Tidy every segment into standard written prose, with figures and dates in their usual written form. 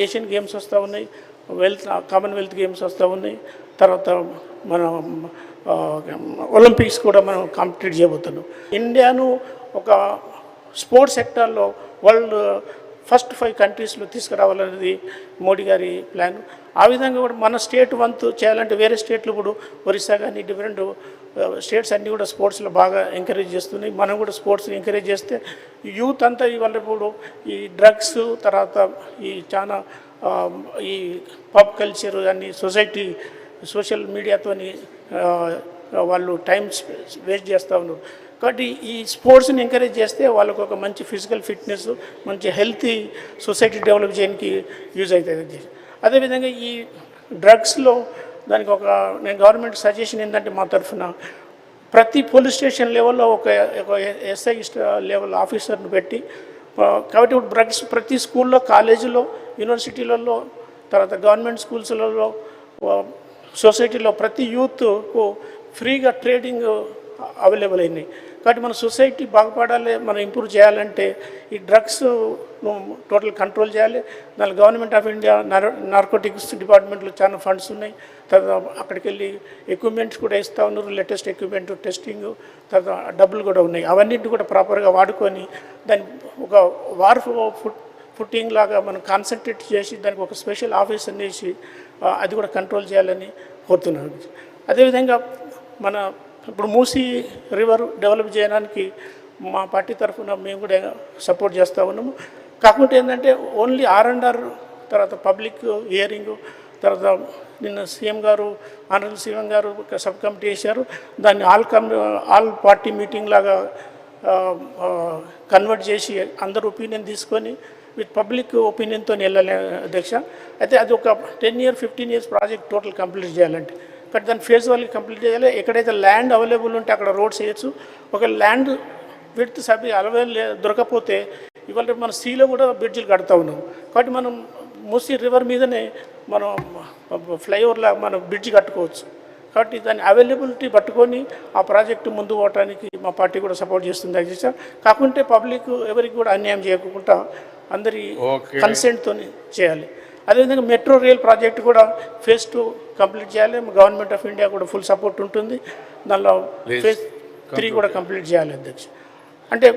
Asian games వస్తూ ఉన్నాయి, Commonwealth games వస్తూ ఉన్నాయి. తర్వాత మన ఒలింపిక్స్ కూడా మనం కాంపిటీట్ చేయబోతున్నాం. ఇండియాను ఒక స్పోర్ట్స్ సెక్టార్లో వరల్డ్ ఫస్ట్ 5 కంట్రీస్లో తీసుకురావాలనేది మోడీ గారి ప్లాన్. ఆ విధంగా కూడా మన స్టేట్ వంతు చేయాలంటే వేరే స్టేట్లు ఇప్పుడు ఒరిస్సా కానీ డిఫరెంట్ స్టేట్స్ అన్నీ కూడా స్పోర్ట్స్లో బాగా ఎంకరేజ్ చేస్తున్నాయి. మనం కూడా స్పోర్ట్స్ని ఎంకరేజ్ చేస్తే యూత్ అంతా ఇవాళ ఇప్పుడు ఈ డ్రగ్స్ తర్వాత ఈ చాలా ఈ పాప్ కల్చర్ అన్ని సోషల్ మీడియాతోని వాళ్ళు టైం వేస్ట్ చేస్తూ ఉన్నారు. కాబట్టి ఈ స్పోర్ట్స్ని ఎంకరేజ్ చేస్తే వాళ్ళకు ఒక మంచి ఫిజికల్ ఫిట్నెస్, మంచి హెల్తీ సొసైటీ డెవలప్ చేయడానికి యూజ్ అవుతుంది. అదేవిధంగా ఈ డ్రగ్స్లో దానికి నేను గవర్నమెంట్ సజెషన్ ఏంటంటే మా తరఫున ప్రతి పోలీస్ స్టేషన్ లెవెల్లో ఒక ఎస్ఐ లెవెల్ ఆఫీసర్ని పెట్టి, కాబట్టి ఇప్పుడు డ్రగ్స్ ప్రతి స్కూల్లో, కాలేజీలో, యూనివర్సిటీలలో, తర్వాత గవర్నమెంట్ స్కూల్స్లలో, సొసైటీలో ప్రతి యూత్కు ఫ్రీగా ట్రేడింగ్ అవైలబుల్ అయినాయి. కాబట్టి మన సొసైటీ బాగుపడాలి, మనం ఇంప్రూవ్ చేయాలంటే ఈ డ్రగ్స్ టోటల్ కంట్రోల్ చేయాలి. దాని గవర్నమెంట్ ఆఫ్ ఇండియా నార్కోటిక్స్ డిపార్ట్మెంట్లో చాలా ఫండ్స్ ఉన్నాయి. తర్వాత అక్కడికి వెళ్ళి ఎక్విప్మెంట్స్ కూడా ఇస్తూ ఉన్నారు, లేటెస్ట్ ఎక్విప్మెంట్, టెస్టింగ్, తర్వాత డబ్బులు కూడా ఉన్నాయి. అవన్నింటిని కూడా ప్రాపర్గా వాడుకొని దాన్ని ఒక వార్ ఫుట్టింగ్ లాగా మనం కాన్సన్ట్రేట్ చేసి దానికి ఒక స్పెషల్ ఆఫీస్ అనేసి అది కూడా కంట్రోల్ చేయాలని కోరుతున్నాను. అదేవిధంగా మన ఇప్పుడు మూసీ రివర్ డెవలప్ చేయడానికి మా పార్టీ తరఫున మేము కూడా సపోర్ట్ చేస్తూ ఉన్నాము. కాకుంటే ఏంటంటే ఓన్లీ R&R, తర్వాత పబ్లిక్ హియరింగ్, తర్వాత నిన్న సీఎం గారు, ఆనరబుల్ సీఎం గారు సబ్ కమిటీ వేశారు. దాన్ని ఆల్ పార్టీ మీటింగ్ లాగా కన్వర్ట్ చేసి అందరు ఒపీనియన్ తీసుకొని విత్ పబ్లిక్ ఒపీనియన్తో వెళ్ళాలి అధ్యక్ష. అయితే అది ఒక 10 years 15 years project total complete చేయాలంటే, కానీ దాన్ని ఫేజ్ వాళ్ళకి కంప్లీట్ చేయాలి. ఎక్కడైతే ల్యాండ్ అవైలబుల్ ఉంటే అక్కడ రోడ్స్ వేయచ్చు. ఒక ల్యాండ్ విడ్త్ అవైలబుల్ దొరకకపోతే ఇవాళ మన సీలో కూడా బ్రిడ్జిలు కడుతూ ఉన్నాం. కాబట్టి మనం మూసీ రివర్ మీదనే మనం ఫ్లైఓవర్లా మనం బ్రిడ్జి కట్టుకోవచ్చు. కాబట్టి దాని అవైలబిలిటీ పట్టుకొని ఆ ప్రాజెక్టు ముందు పోవడానికి మా పార్టీ కూడా సపోర్ట్ చేస్తుంది అధ్యక్ష. కాకుంటే పబ్లిక్ ఎవరికి కూడా అన్యాయం చేయకుండా అందరి కన్సెంట్తో చేయాలి. అదేవిధంగా మెట్రో రైల్ ప్రాజెక్టు కూడా phase 2 కంప్లీట్ చేయాలి. గవర్నమెంట్ ఆఫ్ ఇండియా కూడా ఫుల్ సపోర్ట్ ఉంటుంది. దానిలో phase 3 కూడా కంప్లీట్ చేయాలి అధ్యక్ష. అంటే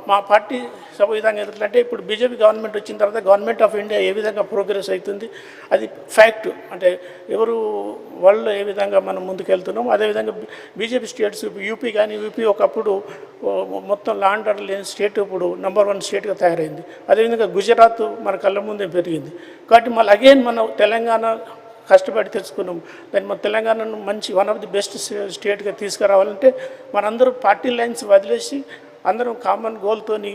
మా పార్టీ సభ విధంగా ఎదుగుతుందంటే ఇప్పుడు బీజేపీ గవర్నమెంట్ వచ్చిన తర్వాత గవర్నమెంట్ ఆఫ్ ఇండియా ఏ విధంగా ప్రోగ్రెస్ అవుతుంది అది ఫ్యాక్ట్. అంటే ఎవరు వరల్డ్లో ఏ విధంగా మనం ముందుకెళ్తున్నాం, అదేవిధంగా బీజేపీ స్టేట్స్ యూపీ కానీ, యూపీ ఒకప్పుడు మొత్తం లా అండ్ ఆర్డర్ లేని స్టేట్ ఇప్పుడు నెంబర్ 1 స్టేట్గా తయారైంది. అదేవిధంగా గుజరాత్ మన కళ్ళ ముందే పెరిగింది. కాబట్టి మళ్ళీ అగైన్ మన తెలంగాణ కష్టపడి తెచ్చుకున్నాం. దాన్ని మన తెలంగాణను మంచి వన్ ఆఫ్ ది బెస్ట్ స్టేట్గా తీసుకురావాలంటే మనందరూ పార్టీ లైన్స్ వదిలేసి అందరం కామన్ గోల్తోని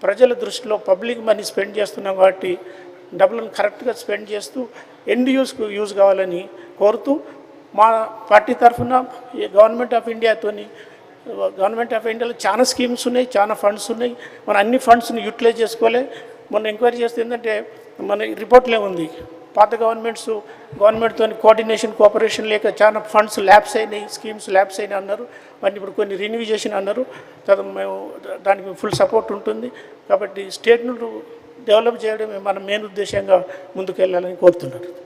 ప్రజల దృష్టిలో పబ్లిక్ మనీ స్పెండ్ చేస్తున్నాం. కాబట్టి డబ్బులను కరెక్ట్గా స్పెండ్ చేస్తూ ఎండ్ యూజ్ కావాలని కోరుతూ మా పార్టీ తరఫున గవర్నమెంట్ ఆఫ్ ఇండియాలో చాలా స్కీమ్స్ ఉన్నాయి, చాలా ఫండ్స్ ఉన్నాయి. మన అన్ని ఫండ్స్ని యూటిలైజ్ చేసుకోవాలి. మొన్న ఎంక్వైరీ చేస్తే ఏంటంటే మన రిపోర్ట్లే ఉంది, పాత గవర్నమెంట్తో కోఆపరేషన్ లేక చాలా ఫండ్స్ ల్యాబ్స్ అయినాయి, స్కీమ్స్ ల్యాబ్స్ అయినాయి అన్నారు. మరి ఇప్పుడు కొన్ని రిన్యూ చేసిన అన్నారు. తర్వాత మేము దానికి ఫుల్ సపోర్ట్ ఉంటుంది. కాబట్టి స్టేట్ను డెవలప్ చేయడమే మన మెయిన్ ఉద్దేశంగా ముందుకు వెళ్ళాలని కోరుతున్నారు.